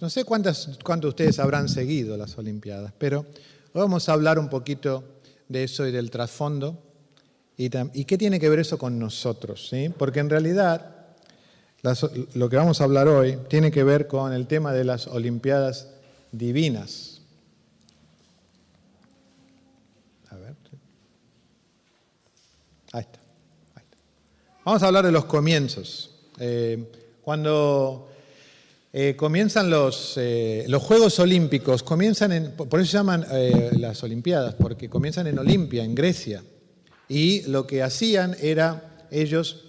No sé cuántos de ustedes habrán seguido las Olimpiadas, pero hoy vamos a hablar un poquito de eso y del trasfondo y qué tiene que ver eso con nosotros, ¿sí? Porque en realidad lo que vamos a hablar hoy tiene que ver con el tema de las Olimpiadas divinas. A ver. Ahí está. Vamos a hablar de los comienzos. Cuando comienzan los Juegos Olímpicos, por eso se llaman las Olimpiadas, porque comienzan en Olimpia, en Grecia. Y lo que hacían era, ellos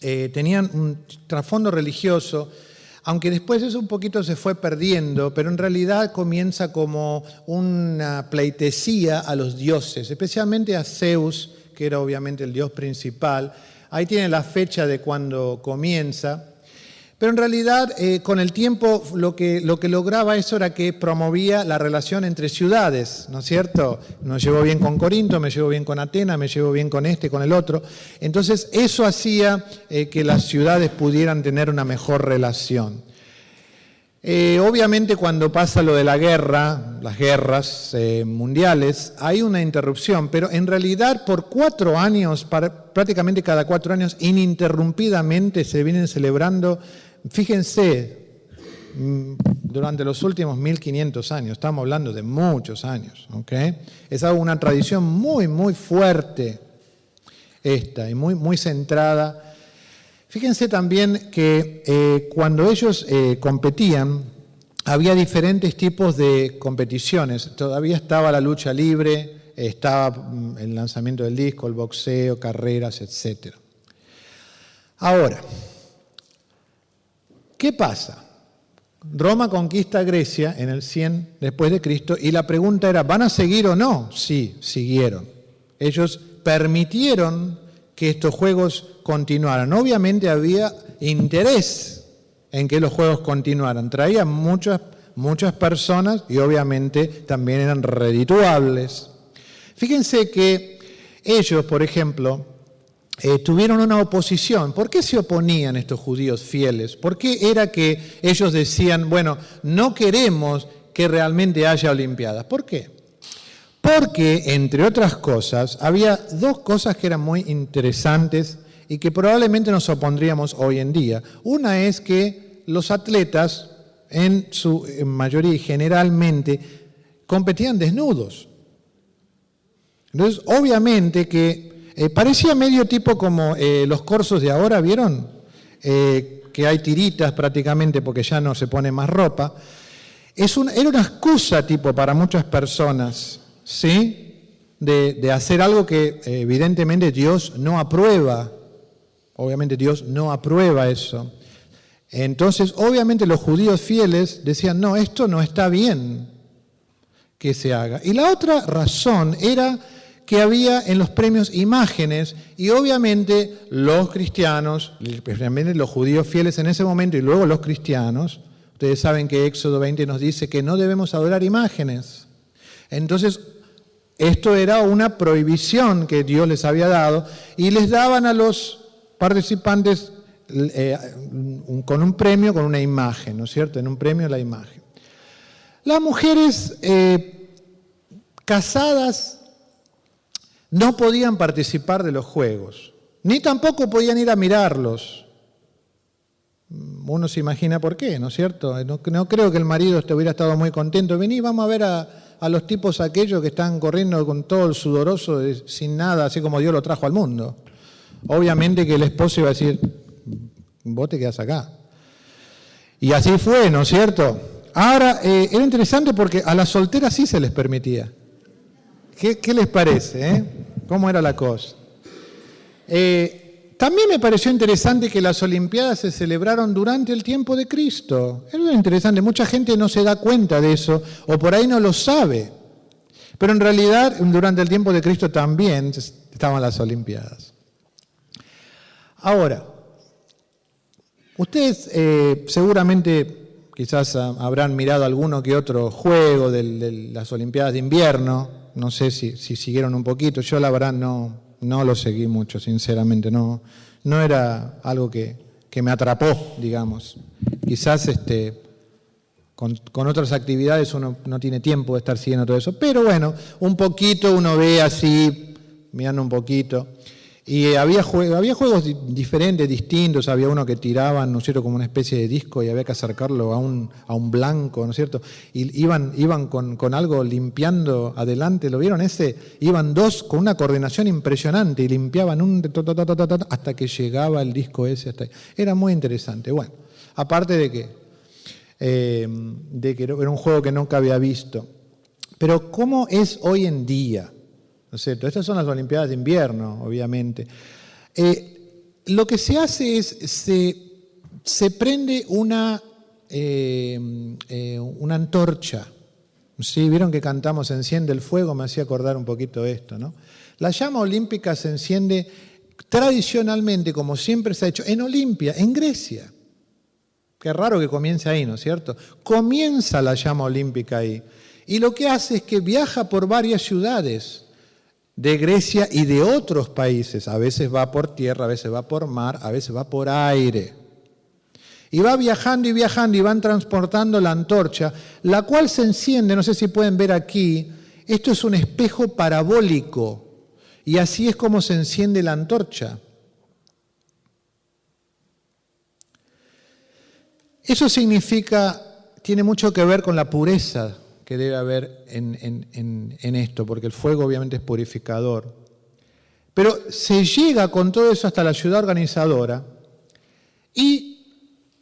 tenían un trasfondo religioso, aunque después eso un poquito se fue perdiendo, pero en realidad comienza como una pleitesía a los dioses, especialmente a Zeus, que era obviamente el dios principal. Ahí tiene la fecha de cuando comienza. Pero en realidad, con el tiempo, lo que lograba eso era que promovía la relación entre ciudades, ¿no es cierto? Me llevo bien con Corinto, me llevo bien con Atenas, me llevo bien con este, con el otro. Entonces, eso hacía que las ciudades pudieran tener una mejor relación. Obviamente, cuando pasa lo de la guerra, las guerras mundiales, hay una interrupción, pero en realidad por 4 años, prácticamente cada 4 años, ininterrumpidamente se vienen celebrando. Fíjense, durante los últimos 1500 años, estamos hablando de muchos años, ¿ok? Es una tradición muy, muy fuerte esta y muy, muy centrada. Fíjense también que cuando ellos competían, había diferentes tipos de competiciones. Todavía estaba la lucha libre, estaba el lanzamiento del disco, el boxeo, carreras, etc. Ahora, ¿qué pasa? Roma conquista Grecia en el 100 después de Cristo y la pregunta era, ¿van a seguir o no? Sí, siguieron. Ellos permitieron que estos juegos continuaran. Obviamente había interés en que los juegos continuaran. Traían muchas personas y obviamente también eran redituables. Fíjense que ellos, por ejemplo, tuvieron una oposición. ¿Por qué se oponían estos judíos fieles? ¿Por qué era que ellos decían, bueno, no queremos que realmente haya Olimpiadas? ¿Por qué? Porque, entre otras cosas, había 2 cosas que eran muy interesantes y que probablemente nos opondríamos hoy en día. Una es que los atletas, en su mayoría y generalmente, competían desnudos. Entonces, obviamente que parecía medio tipo como los corsos de ahora, ¿vieron? Que hay tiritas prácticamente porque ya no se pone más ropa. Era una excusa tipo para muchas personas, ¿sí? De hacer algo que evidentemente Dios no aprueba. Obviamente Dios no aprueba eso. Entonces, obviamente los judíos fieles decían, no, esto no está bien que se haga. Y la otra razón era que había en los premios imágenes y obviamente los cristianos, especialmente los judíos fieles en ese momento y luego los cristianos, ustedes saben que Éxodo 20 nos dice que no debemos adorar imágenes. Entonces, esto era una prohibición que Dios les había dado y les daban a los participantes con un premio, con una imagen, ¿no es cierto? En un premio la imagen. Las mujeres casadas no podían participar de los juegos, ni tampoco podían ir a mirarlos. Uno se imagina por qué, ¿no es cierto? No creo que el marido hubiera estado muy contento. Vení, vamos a ver a los tipos aquellos que están corriendo con todo el sudoroso, sin nada, así como Dios lo trajo al mundo. Obviamente que el esposo iba a decir, vos te quedás acá. Y así fue, ¿no es cierto? Ahora, era interesante porque a las solteras sí se les permitía. ¿Qué les parece? ¿Cómo era la cosa? También me pareció interesante que las Olimpiadas se celebraron durante el tiempo de Cristo. Era interesante, mucha gente no se da cuenta de eso, o por ahí no lo sabe. Pero en realidad, durante el tiempo de Cristo también estaban las Olimpiadas. Ahora, ustedes seguramente quizás habrán mirado alguno que otro juego de las Olimpiadas de invierno. No sé si siguieron un poquito. Yo la verdad no lo seguí mucho, sinceramente. No era algo que me atrapó, digamos. Quizás con otras actividades uno no tiene tiempo de estar siguiendo todo eso. Pero bueno, un poquito uno ve así, mirando un poquito. Y había juegos diferentes, distintos. Había uno que tiraban, ¿no es cierto?, como una especie de disco y había que acercarlo a un blanco, ¿no es cierto? Y iban con algo limpiando adelante. ¿Lo vieron ese? Iban dos con una coordinación impresionante y limpiaban hasta que llegaba el disco ese hasta ahí. Era muy interesante. Bueno, aparte de que era un juego que nunca había visto. Pero ¿cómo es hoy en día? ¿No es cierto? Estas son las Olimpiadas de invierno, obviamente. Lo que se hace es, se prende una antorcha. ¿Sí? Vieron que cantamos Enciende el fuego, me hacía acordar un poquito esto, ¿no? La llama olímpica se enciende tradicionalmente, como siempre se ha hecho, en Olimpia, en Grecia. Qué raro que comience ahí, ¿no es cierto? Comienza la llama olímpica ahí. Y lo que hace es que viaja por varias ciudades de Grecia y de otros países. A veces va por tierra, a veces va por mar, a veces va por aire. Y va viajando y van transportando la antorcha, la cual se enciende, no sé si pueden ver aquí, esto es un espejo parabólico, y así es como se enciende la antorcha. Eso significa, tiene mucho que ver con la pureza que debe haber en esto, porque el fuego obviamente es purificador. Pero se llega con todo eso hasta la ciudad organizadora y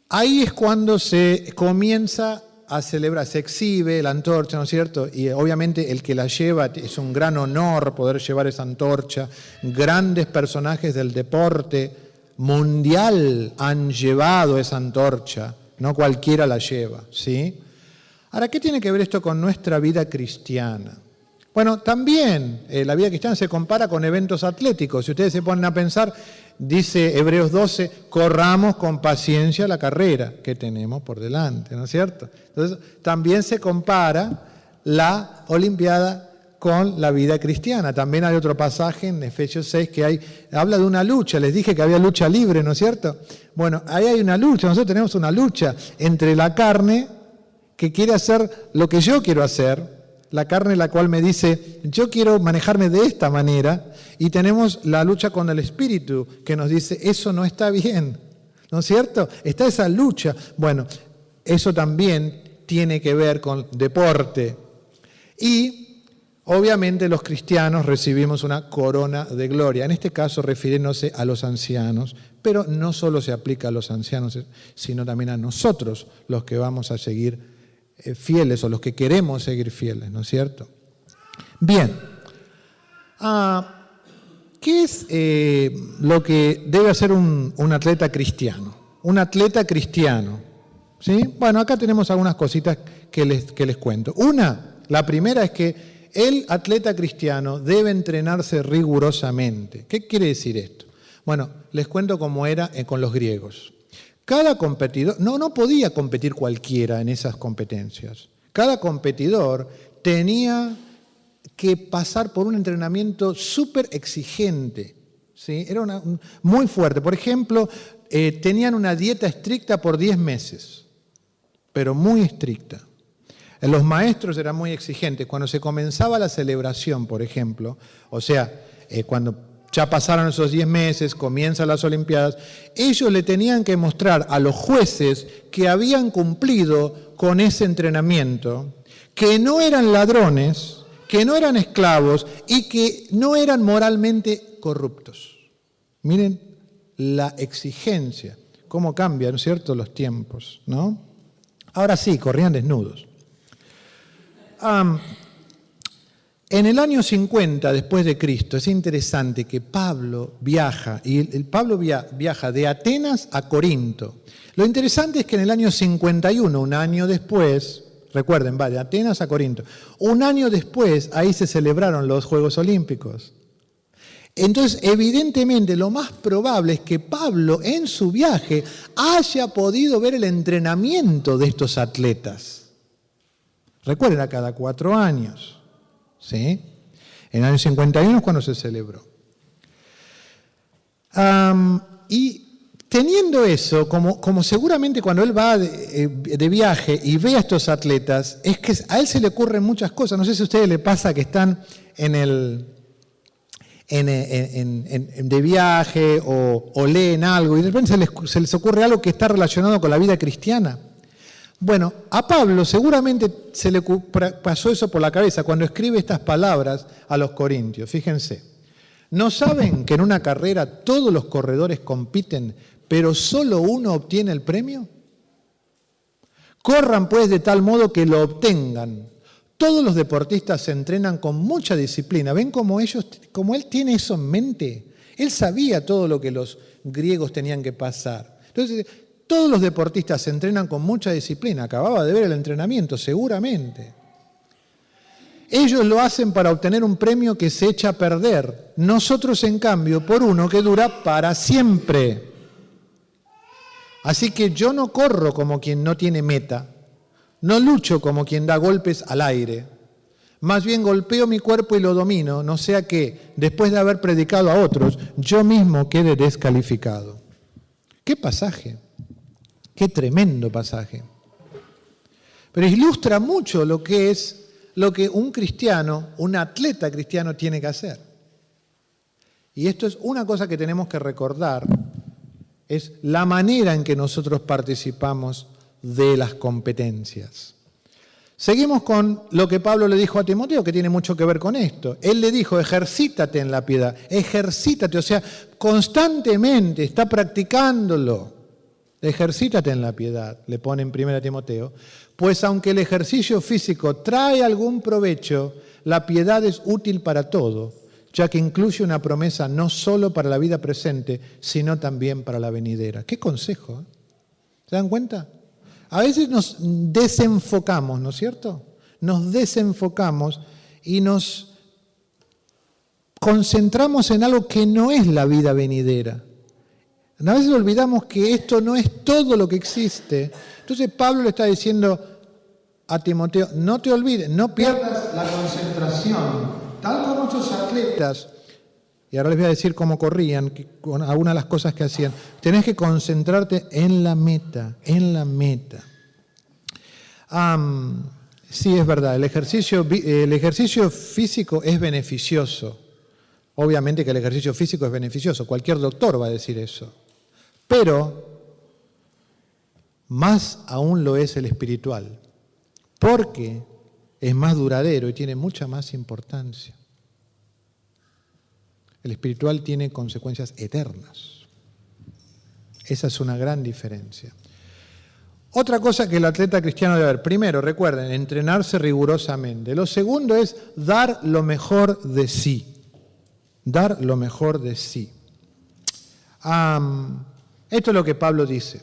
ahí es cuando se comienza a celebrar, se exhibe la antorcha, ¿no es cierto? Y obviamente el que la lleva es un gran honor poder llevar esa antorcha. Grandes personajes del deporte mundial han llevado esa antorcha, no cualquiera la lleva, ¿sí? Ahora, ¿qué tiene que ver esto con nuestra vida cristiana? Bueno, también la vida cristiana se compara con eventos atléticos. Si ustedes se ponen a pensar, dice Hebreos 12, corramos con paciencia la carrera que tenemos por delante, ¿no es cierto? Entonces, también se compara la Olimpiada con la vida cristiana. También hay otro pasaje en Efesios 6 que habla de una lucha. Les dije que había lucha libre, ¿no es cierto? Bueno, ahí hay una lucha. Nosotros tenemos una lucha entre la carne, que quiere hacer lo que yo quiero hacer, la carne la cual me dice, yo quiero manejarme de esta manera, y tenemos la lucha con el espíritu, que nos dice, eso no está bien, ¿no es cierto? Está esa lucha. Bueno, eso también tiene que ver con deporte. Y, obviamente, los cristianos recibimos una corona de gloria, en este caso refiriéndose a los ancianos, pero no solo se aplica a los ancianos, sino también a nosotros, los que vamos a seguir fieles o los que queremos seguir fieles, ¿no es cierto? Bien, ¿qué es lo que debe hacer un atleta cristiano? Un atleta cristiano, ¿sí? Bueno, acá tenemos algunas cositas que les cuento. La primera es que el atleta cristiano debe entrenarse rigurosamente. ¿Qué quiere decir esto? Bueno, les cuento cómo era con los griegos. Cada competidor, no podía competir cualquiera en esas competencias. Cada competidor tenía que pasar por un entrenamiento súper exigente, ¿sí? Era muy fuerte. Por ejemplo, tenían una dieta estricta por 10 meses, pero muy estricta. Los maestros eran muy exigentes. Cuando se comenzaba la celebración, por ejemplo, o sea, cuando ya pasaron esos 10 meses, comienzan las Olimpiadas, ellos le tenían que mostrar a los jueces que habían cumplido con ese entrenamiento, que no eran ladrones, que no eran esclavos y que no eran moralmente corruptos. Miren la exigencia, cómo cambian, ¿no es cierto?, los tiempos, ¿no? Ahora sí, corrían desnudos. En el año 50 después de Cristo, es interesante que Pablo viaja, y Pablo viaja de Atenas a Corinto. Lo interesante es que en el año 51, un año después, recuerden, va de Atenas a Corinto, un año después ahí se celebraron los Juegos Olímpicos. Entonces, evidentemente, lo más probable es que Pablo en su viaje haya podido ver el entrenamiento de estos atletas. Recuerden, a cada 4 años. ¿Sí? En el año 51 es cuando se celebró. Y teniendo eso, como seguramente cuando él va de viaje y ve a estos atletas, es que a él se le ocurren muchas cosas. No sé si a ustedes les pasa que están de viaje o leen algo y de repente se les ocurre algo que está relacionado con la vida cristiana. Bueno, a Pablo seguramente se le pasó eso por la cabeza cuando escribe estas palabras a los corintios. Fíjense, ¿no saben que en una carrera todos los corredores compiten, pero solo uno obtiene el premio? Corran pues de tal modo que lo obtengan. Todos los deportistas se entrenan con mucha disciplina. ¿Ven cómo él tiene eso en mente? Él sabía todo lo que los griegos tenían que pasar. Entonces, todos los deportistas se entrenan con mucha disciplina. Acababa de ver el entrenamiento, seguramente. Ellos lo hacen para obtener un premio que se echa a perder. Nosotros, en cambio, por uno que dura para siempre. Así que yo no corro como quien no tiene meta. No lucho como quien da golpes al aire. Más bien golpeo mi cuerpo y lo domino, no sea que, después de haber predicado a otros, yo mismo quede descalificado. ¡Qué pasaje! ¡Qué tremendo pasaje! Pero ilustra mucho lo que un cristiano, un atleta cristiano tiene que hacer. Y esto es una cosa que tenemos que recordar, es la manera en que nosotros participamos de las competencias. Seguimos con lo que Pablo le dijo a Timoteo, que tiene mucho que ver con esto. Él le dijo, ejercítate en la piedad, ejercítate, o sea, constantemente está practicándolo. Ejercítate en la piedad, le pone en 1 Timoteo, pues aunque el ejercicio físico trae algún provecho, la piedad es útil para todo, ya que incluye una promesa no solo para la vida presente, sino también para la venidera. ¡Qué consejo! ¿Se dan cuenta? A veces nos desenfocamos, ¿no es cierto? Nos desenfocamos y nos concentramos en algo que no es la vida venidera. A veces olvidamos que esto no es todo lo que existe. Entonces Pablo le está diciendo a Timoteo, no te olvides, no pierdas la concentración, tal como muchos atletas. Y ahora les voy a decir cómo corrían, con algunas de las cosas que hacían. Tenés que concentrarte en la meta, en la meta. Sí, es verdad, el ejercicio físico es beneficioso. Obviamente que el ejercicio físico es beneficioso, cualquier doctor va a decir eso. Pero más aún lo es el espiritual, porque es más duradero y tiene mucha más importancia. El espiritual tiene consecuencias eternas. Esa es una gran diferencia. Otra cosa que el atleta cristiano debe hacer, primero, recuerden, entrenarse rigurosamente. Lo segundo es dar lo mejor de sí. Dar lo mejor de sí. Esto es lo que Pablo dice.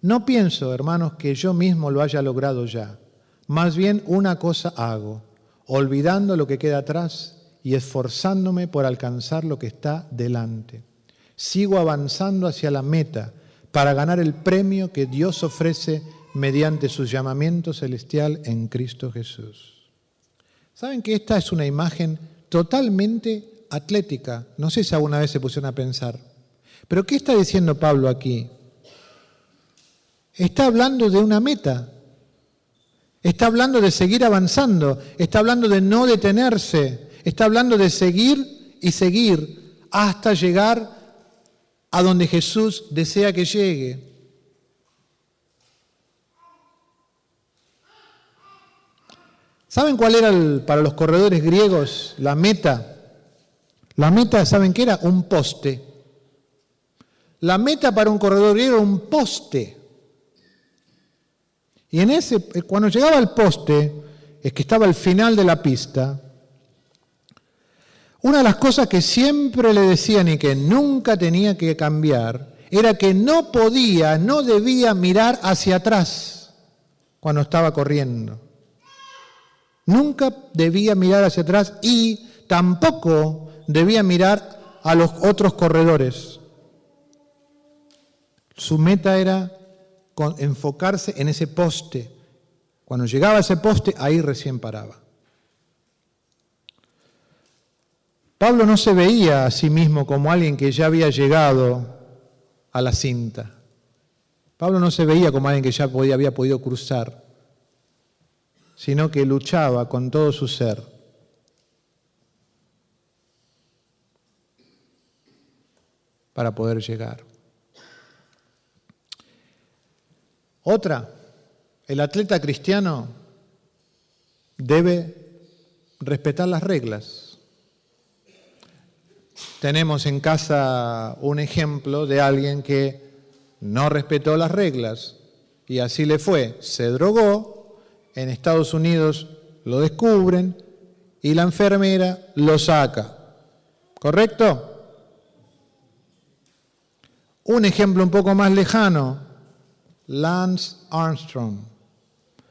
No pienso, hermanos, que yo mismo lo haya logrado ya. Más bien una cosa hago, olvidando lo que queda atrás y esforzándome por alcanzar lo que está delante. Sigo avanzando hacia la meta para ganar el premio que Dios ofrece mediante su llamamiento celestial en Cristo Jesús. ¿Saben que esta es una imagen totalmente atlética? No sé si alguna vez se pusieron a pensar. ¿Pero qué está diciendo Pablo aquí? Está hablando de una meta. Está hablando de seguir avanzando. Está hablando de no detenerse. Está hablando de seguir y seguir hasta llegar a donde Jesús desea que llegue. ¿Saben cuál era para los corredores griegos la meta? La meta, ¿saben qué era? Un poste. La meta para un corredor griego era un poste. Y cuando llegaba al poste, es que estaba al final de la pista, una de las cosas que siempre le decían y que nunca tenía que cambiar era que no debía mirar hacia atrás cuando estaba corriendo. Nunca debía mirar hacia atrás y tampoco debía mirar a los otros corredores. Su meta era enfocarse en ese poste. Cuando llegaba a ese poste, ahí recién paraba. Pablo no se veía a sí mismo como alguien que ya había llegado a la cinta. Pablo no se veía como alguien que ya había podido cruzar, sino que luchaba con todo su ser. Para poder llegar. Otra, el atleta cristiano debe respetar las reglas. Tenemos en casa un ejemplo de alguien que no respetó las reglas y así le fue. Se drogó, en Estados Unidos lo descubren y la enfermera lo saca. ¿Correcto? Un ejemplo un poco más lejano, Lance Armstrong,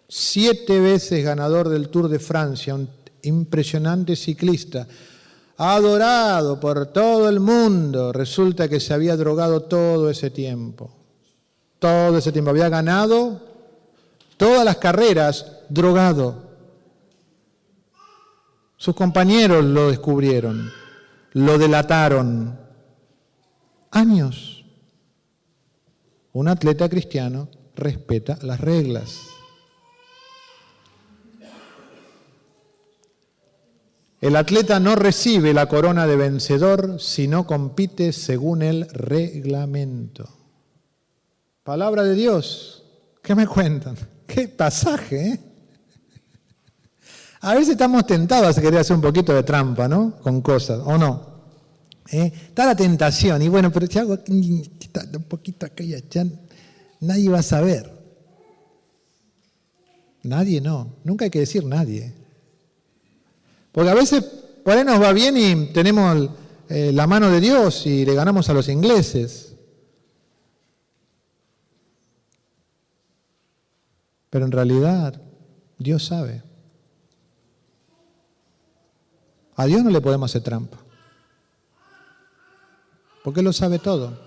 7 veces ganador del Tour de Francia, un impresionante ciclista, adorado por todo el mundo. Resulta que se había drogado todo ese tiempo. Todo ese tiempo. Había ganado todas las carreras drogado. Sus compañeros lo descubrieron, lo delataron. Años. Un atleta cristiano respeta las reglas. El atleta no recibe la corona de vencedor si no compite según el reglamento. Palabra de Dios. ¿Qué me cuentan? ¡Qué pasaje! ¿Eh? A veces estamos tentados a querer hacer un poquito de trampa, ¿no? Con cosas, ¿o no? Está la tentación, y bueno, pero si hago un poquito acá y allá, nadie va a saber. Nadie no, nunca hay que decir nadie. Porque a veces por ahí nos va bien y tenemos la mano de Dios y le ganamos a los ingleses. Pero en realidad Dios sabe. A Dios no le podemos hacer trampa. Porque Él lo sabe todo.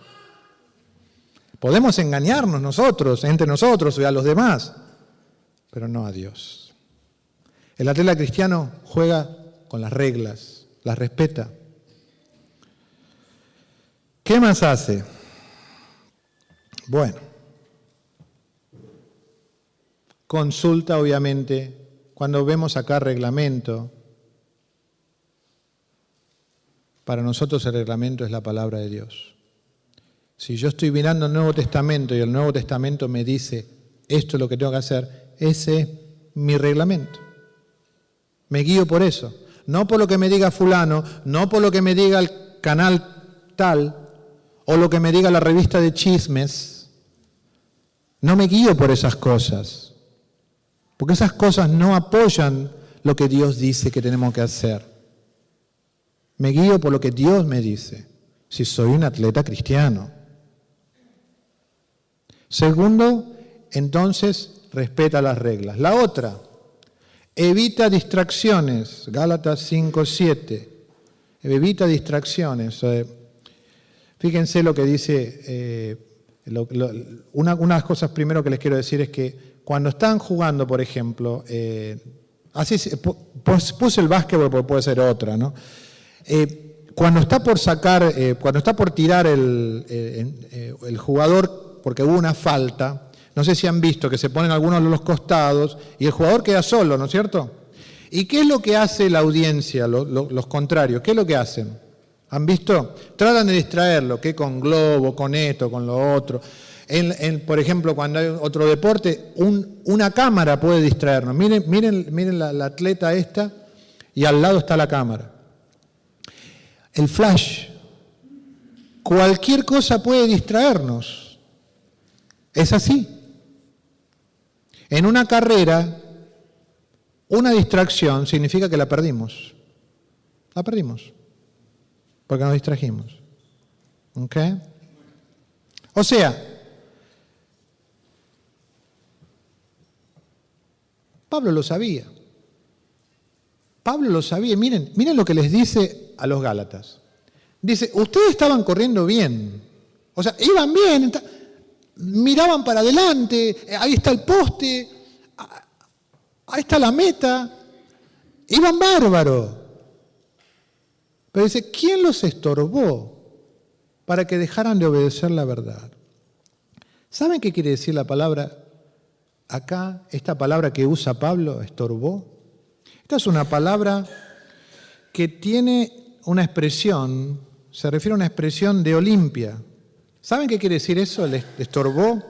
Podemos engañarnos nosotros, entre nosotros y a los demás, pero no a Dios. El atleta cristiano juega con las reglas, las respeta. ¿Qué más hace? Bueno, consulta obviamente, cuando vemos acá reglamento, para nosotros el reglamento es la palabra de Dios. Si yo estoy mirando el Nuevo Testamento y el Nuevo Testamento me dice esto es lo que tengo que hacer, ese es mi reglamento. Me guío por eso. No por lo que me diga fulano, no por lo que me diga el canal tal o lo que me diga la revista de chismes. No me guío por esas cosas. Porque esas cosas no apoyan lo que Dios dice que tenemos que hacer. Me guío por lo que Dios me dice, si soy un atleta cristiano. Segundo, entonces, respeta las reglas. La otra, evita distracciones. Gálatas 5:7. Evita distracciones. Fíjense lo que dice, una de las cosas primero que les quiero decir es que cuando están jugando, por ejemplo, puse el básquetbol porque puede ser otra, ¿no? Cuando está por sacar, cuando está por tirar el jugador, porque hubo una falta, no sé si han visto que se ponen algunos de los costados y el jugador queda solo, ¿no es cierto? ¿Y qué es lo que hace la audiencia, los contrarios? ¿Qué es lo que hacen? ¿Han visto? Tratan de distraerlo, que con globo, con esto, con lo otro. Por ejemplo, cuando hay otro deporte, una cámara puede distraernos. Miren la atleta esta y al lado está la cámara. El flash, cualquier cosa puede distraernos. Es así. En una carrera, una distracción significa que la perdimos. La perdimos. Porque nos distrajimos. ¿Ok? O sea, Pablo lo sabía. Pablo lo sabía. Miren lo que les dice a los Gálatas. Dice, ustedes estaban corriendo bien. O sea, iban bien, miraban para adelante, ahí está el poste, ahí está la meta. Iban bárbaro. Pero dice, ¿quién los estorbó? para que dejaran de obedecer la verdad. ¿Saben qué quiere decir la palabra acá? Esta palabra que usa Pablo, estorbó. Esta es una palabra que tiene una expresión, se refiere a una expresión de Olimpia. ¿Saben qué quiere decir eso? El estorbó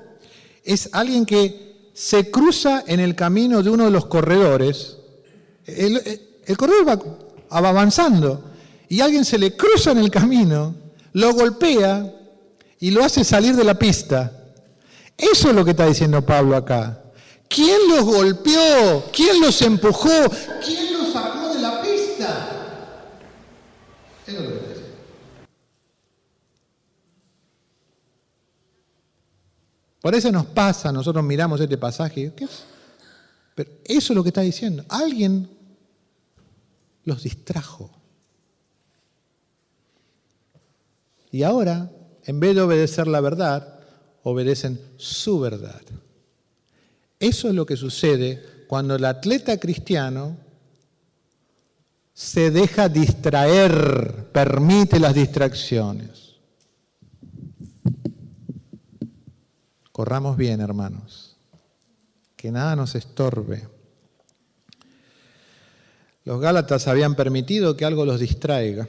es alguien que se cruza en el camino de uno de los corredores. El corredor va avanzando y alguien se le cruza en el camino, lo golpea y lo hace salir de la pista. Eso es lo que está diciendo Pablo acá. ¿Quién los golpeó? ¿Quién los empujó? ¿Quién los sacó de la pista? Eso es lo que está diciendo. Por eso nos pasa, nosotros miramos este pasaje, ¿qué es? Pero eso es lo que está diciendo. Alguien los distrajo. Y ahora, en vez de obedecer la verdad, obedecen su verdad. Eso es lo que sucede cuando el atleta cristiano se deja distraer, permite las distracciones. Corramos bien, hermanos, que nada nos estorbe. Los Gálatas habían permitido que algo los distraiga,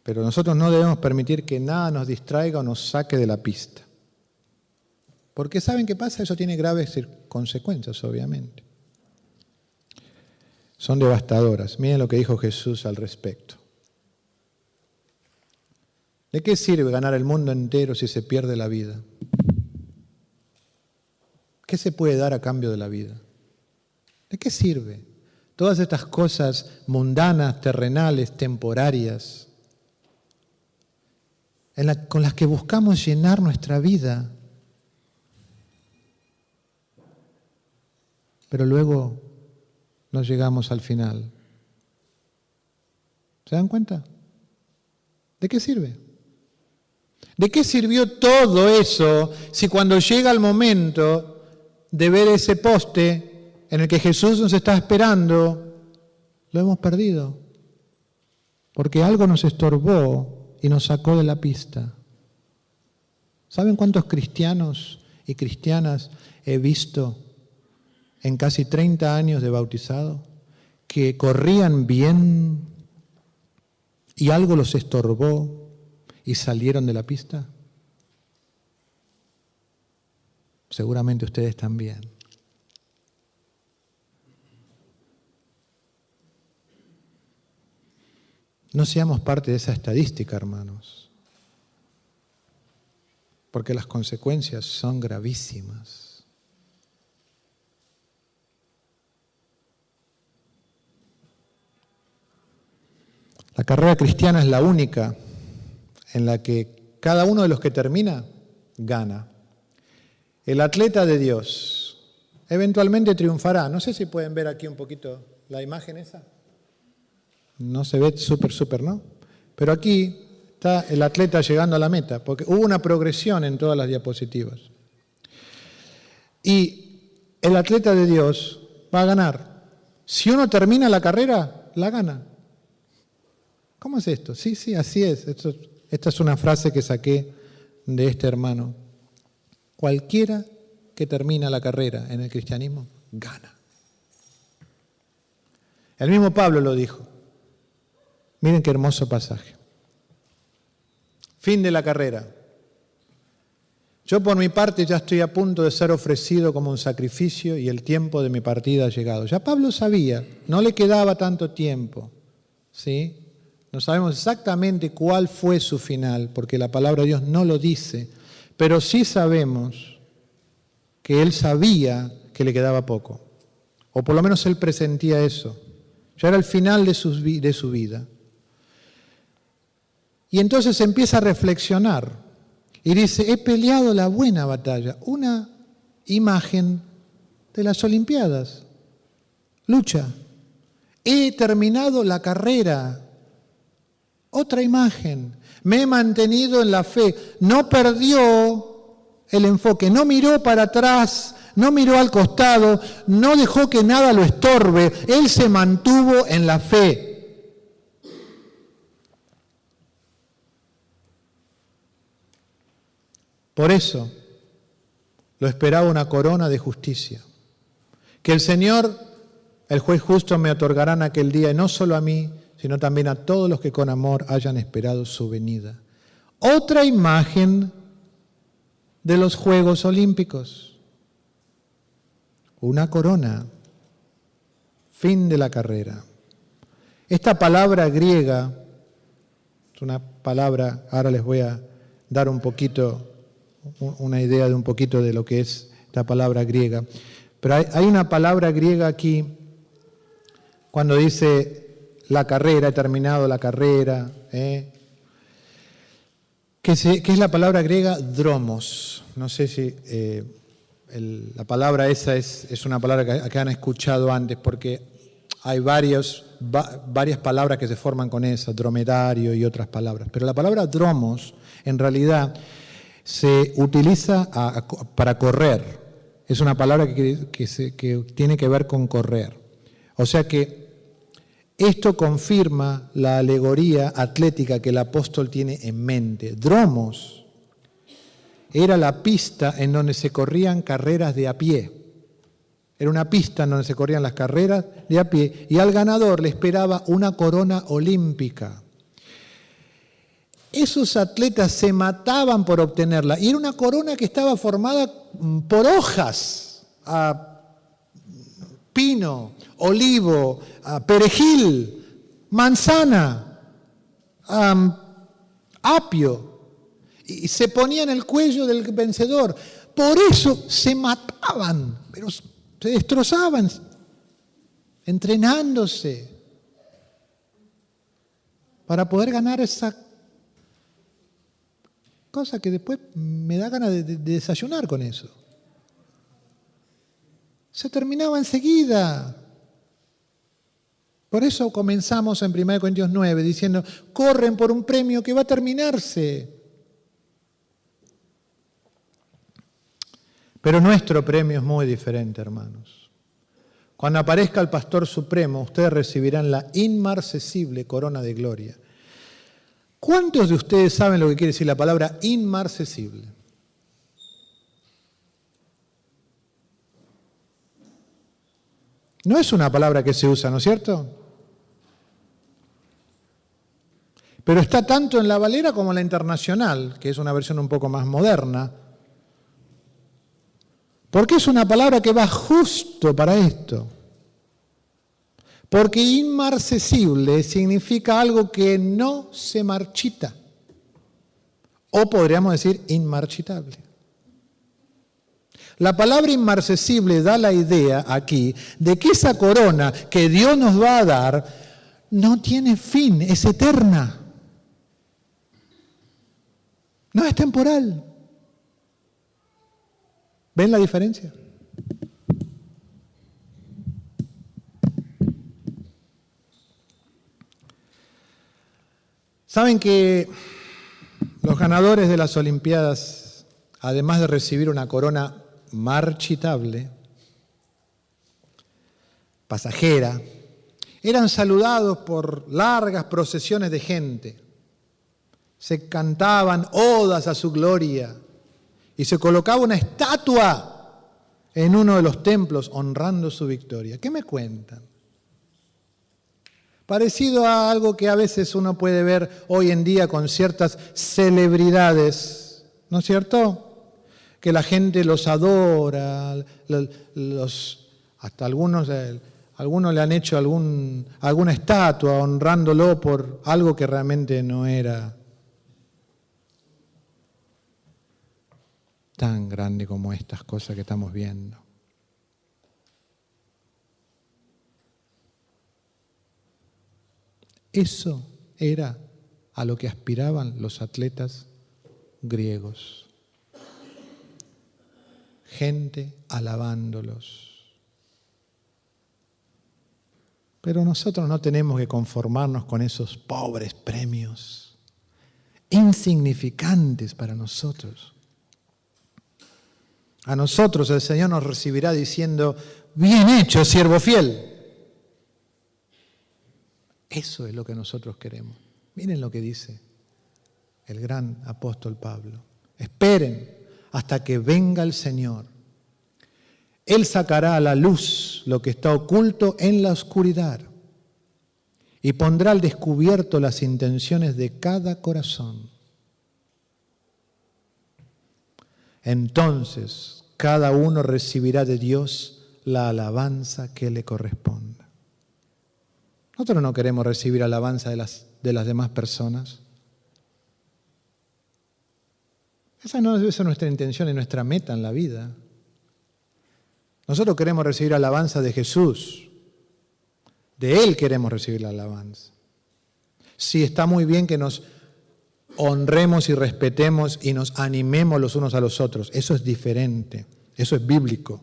pero nosotros no debemos permitir que nada nos distraiga o nos saque de la pista. Porque ¿saben qué pasa? Eso tiene graves consecuencias, obviamente. Son devastadoras. Miren lo que dijo Jesús al respecto. ¿De qué sirve ganar el mundo entero si se pierde la vida? ¿Qué se puede dar a cambio de la vida? ¿De qué sirve? Todas estas cosas mundanas, terrenales, temporarias, con las que buscamos llenar nuestra vida, pero luego no llegamos al final. ¿Se dan cuenta? ¿De qué sirve? ¿De qué sirvió todo eso si cuando llega el momento de ver ese poste en el que Jesús nos está esperando, lo hemos perdido? Porque algo nos estorbó y nos sacó de la pista. ¿Saben cuántos cristianos y cristianas he visto en casi 30 años de bautizado que corrían bien y algo los estorbó y salieron de la pista? Seguramente ustedes también. No seamos parte de esa estadística, hermanos, porque las consecuencias son gravísimas. La carrera cristiana es la única en la que cada uno de los que termina gana. El atleta de Dios eventualmente triunfará. No sé si pueden ver aquí un poquito la imagen esa. No se ve súper, ¿no? Pero aquí está el atleta llegando a la meta, porque hubo una progresión en todas las diapositivas. Y el atleta de Dios va a ganar. Si uno termina la carrera, la gana. ¿Cómo es esto? Sí, así es. Esta es una frase que saqué de este hermano. Cualquiera que termina la carrera en el cristianismo, gana. El mismo Pablo lo dijo. Miren qué hermoso pasaje. Fin de la carrera. Yo por mi parte ya estoy a punto de ser ofrecido como un sacrificio y el tiempo de mi partida ha llegado. Ya Pablo sabía, no le quedaba tanto tiempo, ¿sí? No sabemos exactamente cuál fue su final, porque la palabra de Dios no lo dice, pero sí sabemos que él sabía que le quedaba poco, o por lo menos él presentía eso. Ya era el final de su vida. Y entonces empieza a reflexionar y dice, he peleado la buena batalla, una imagen de las Olimpiadas, lucha. He terminado la carrera. Otra imagen, me he mantenido en la fe, no perdió el enfoque, no miró para atrás, no miró al costado, no dejó que nada lo estorbe, él se mantuvo en la fe. Por eso lo esperaba una corona de justicia. Que el Señor, el juez justo, me otorgará en aquel día, y no solo a mí, sino también a todos los que con amor hayan esperado su venida. Otra imagen de los Juegos Olímpicos. Una corona. Fin de la carrera. Esta palabra griega, es una palabra, ahora les voy a dar un poquito, una idea de un poquito de lo que es esta palabra griega. Pero hay una palabra griega aquí, cuando dice la carrera, he terminado la carrera, que es la palabra griega dromos. No sé si la palabra esa es una palabra que han escuchado antes, porque hay varias palabras que se forman con esa, dromedario y otras palabras. Pero la palabra dromos, en realidad, se utiliza para correr. Es una palabra que tiene que ver con correr. O sea que esto confirma la alegoría atlética que el apóstol tiene en mente. Dromos era la pista en donde se corrían carreras de a pie. Era una pista en donde se corrían las carreras de a pie y al ganador le esperaba una corona olímpica. Esos atletas se mataban por obtenerla y era una corona que estaba formada por hojas, pino, olivo, perejil, manzana, apio, y se ponía en el cuello del vencedor. Por eso se mataban, pero se destrozaban, entrenándose para poder ganar esa cosa que después me da ganas de desayunar con eso. Se terminaba enseguida. Por eso comenzamos en 1 Corintios 9 diciendo, corren por un premio que va a terminarse. Pero nuestro premio es muy diferente, hermanos. Cuando aparezca el Pastor Supremo, ustedes recibirán la inmarcesible corona de gloria. ¿Cuántos de ustedes saben lo que quiere decir la palabra inmarcesible? No es una palabra que se usa, ¿no es cierto? Pero está tanto en la Valera como en la Internacional, que es una versión un poco más moderna. Porque es una palabra que va justo para esto. Porque inmarcesible significa algo que no se marchita. O podríamos decir inmarchitable. La palabra inmarcesible da la idea aquí de que esa corona que Dios nos va a dar no tiene fin, es eterna. No es temporal. ¿Ven la diferencia? Saben que los ganadores de las Olimpiadas, además de recibir una corona marchitable, pasajera, eran saludados por largas procesiones de gente. Se cantaban odas a su gloria y se colocaba una estatua en uno de los templos honrando su victoria. ¿Qué me cuentan? Parecido a algo que a veces uno puede ver hoy en día con ciertas celebridades, ¿no es cierto? Que la gente los adora, hasta algunos le han hecho alguna estatua honrándolo por algo que realmente no era tan grande como estas cosas que estamos viendo. Eso era a lo que aspiraban los atletas griegos. Gente alabándolos. Pero nosotros no tenemos que conformarnos con esos pobres premios, insignificantes para nosotros. A nosotros el Señor nos recibirá diciendo, bien hecho, siervo fiel. Eso es lo que nosotros queremos. Miren lo que dice el gran apóstol Pablo. Esperen, hasta que venga el Señor. Él sacará a la luz lo que está oculto en la oscuridad y pondrá al descubierto las intenciones de cada corazón. Entonces, cada uno recibirá de Dios la alabanza que le corresponda. Nosotros no queremos recibir alabanza de las demás personas. Esa no debe ser nuestra intención y nuestra meta en la vida. Nosotros queremos recibir alabanza de Jesús. De Él queremos recibir la alabanza. Sí, está muy bien que nos honremos y respetemos y nos animemos los unos a los otros. Eso es diferente, eso es bíblico.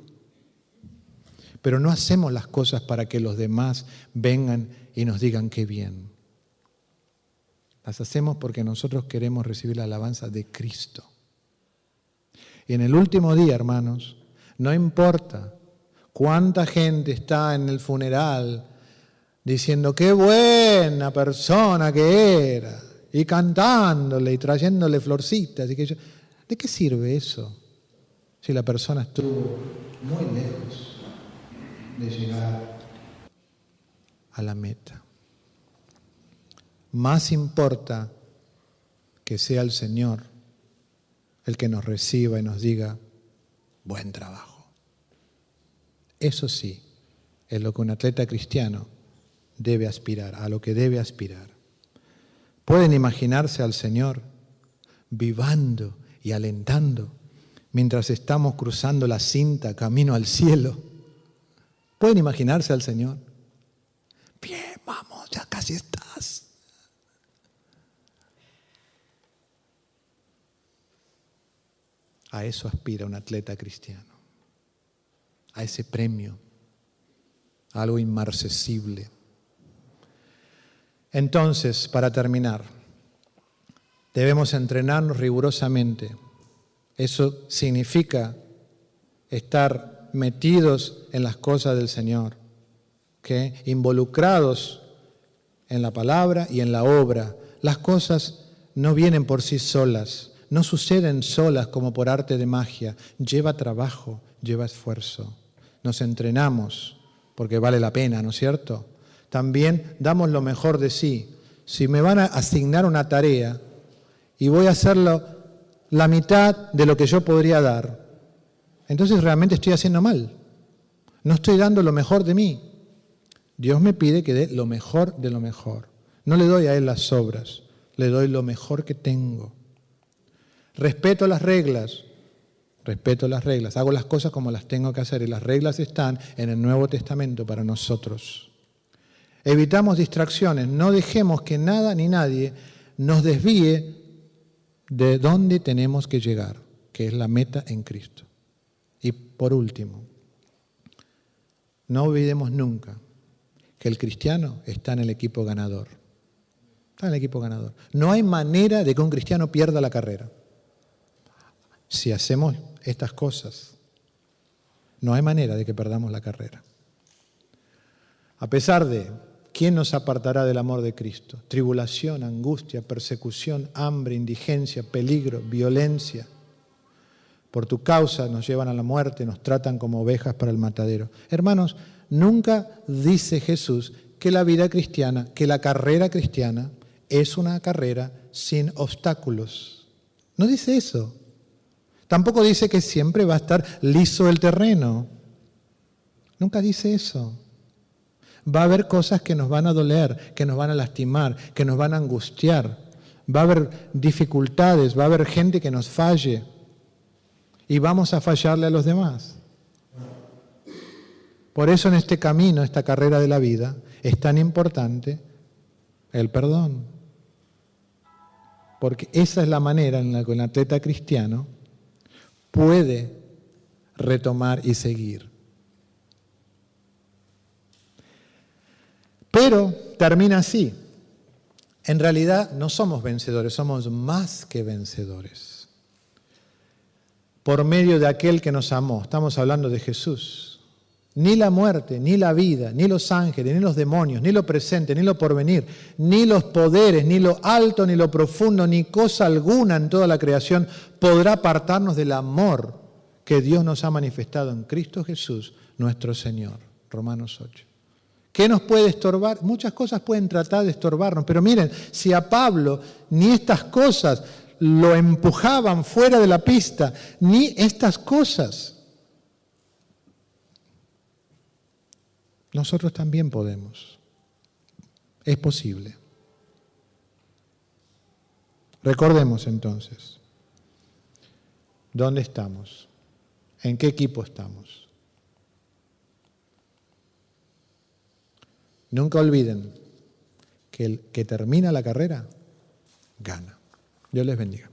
Pero no hacemos las cosas para que los demás vengan y nos digan qué bien. Las hacemos porque nosotros queremos recibir la alabanza de Cristo. Y en el último día, hermanos, no importa cuánta gente está en el funeral diciendo qué buena persona que era, y cantándole y trayéndole florcitas. ¿De qué sirve eso si la persona estuvo muy lejos de llegar a la meta? Más importa que sea el Señor el que nos reciba y nos diga, buen trabajo. Eso sí, es lo que un atleta cristiano debe aspirar, a lo que debe aspirar. ¿Pueden imaginarse al Señor vivando y alentando mientras estamos cruzando la cinta camino al cielo? ¿Pueden imaginarse al Señor? Bien, vamos, ya casi estás. A eso aspira un atleta cristiano, a ese premio, a algo inmarcesible. Entonces, para terminar, debemos entrenarnos rigurosamente. Eso significa estar metidos en las cosas del Señor, ¿okay? Involucrados en la palabra y en la obra. Las cosas no vienen por sí solas. No suceden solas como por arte de magia. Lleva trabajo, lleva esfuerzo. Nos entrenamos porque vale la pena, ¿no es cierto? También damos lo mejor de sí. Si me van a asignar una tarea y voy a hacerlo la mitad de lo que yo podría dar, entonces realmente estoy haciendo mal. No estoy dando lo mejor de mí. Dios me pide que dé lo mejor de lo mejor. No le doy a Él las sobras, le doy lo mejor que tengo. Respeto las reglas, hago las cosas como las tengo que hacer y las reglas están en el Nuevo Testamento para nosotros. Evitamos distracciones, no dejemos que nada ni nadie nos desvíe de dónde tenemos que llegar, que es la meta en Cristo. Y por último, no olvidemos nunca que el cristiano está en el equipo ganador. Está en el equipo ganador. No hay manera de que un cristiano pierda la carrera. Si hacemos estas cosas, no hay manera de que perdamos la carrera. A pesar de, ¿quién nos apartará del amor de Cristo? Tribulación, angustia, persecución, hambre, indigencia, peligro, violencia. Por tu causa nos llevan a la muerte, nos tratan como ovejas para el matadero. Hermanos, nunca dice Jesús que la vida cristiana, que la carrera cristiana es una carrera sin obstáculos. No dice eso. Tampoco dice que siempre va a estar liso el terreno. Nunca dice eso. Va a haber cosas que nos van a doler, que nos van a lastimar, que nos van a angustiar. Va a haber dificultades, va a haber gente que nos falle. Y vamos a fallarle a los demás. Por eso en este camino, esta carrera de la vida, es tan importante el perdón. Porque esa es la manera en la que un atleta cristiano puede retomar y seguir. Pero termina así. En realidad no somos vencedores, somos más que vencedores. Por medio de aquel que nos amó. Estamos hablando de Jesús. Ni la muerte, ni la vida, ni los ángeles, ni los demonios, ni lo presente, ni lo porvenir, ni los poderes, ni lo alto, ni lo profundo, ni cosa alguna en toda la creación podrá apartarnos del amor que Dios nos ha manifestado en Cristo Jesús, nuestro Señor. Romanos 8. ¿Qué nos puede estorbar? Muchas cosas pueden tratar de estorbarnos, pero miren, si a Pablo ni estas cosas lo empujaban fuera de la pista, ni estas cosas, nosotros también podemos. Es posible. Recordemos entonces, ¿dónde estamos? ¿En qué equipo estamos? Nunca olviden que el que termina la carrera, gana. Dios les bendiga.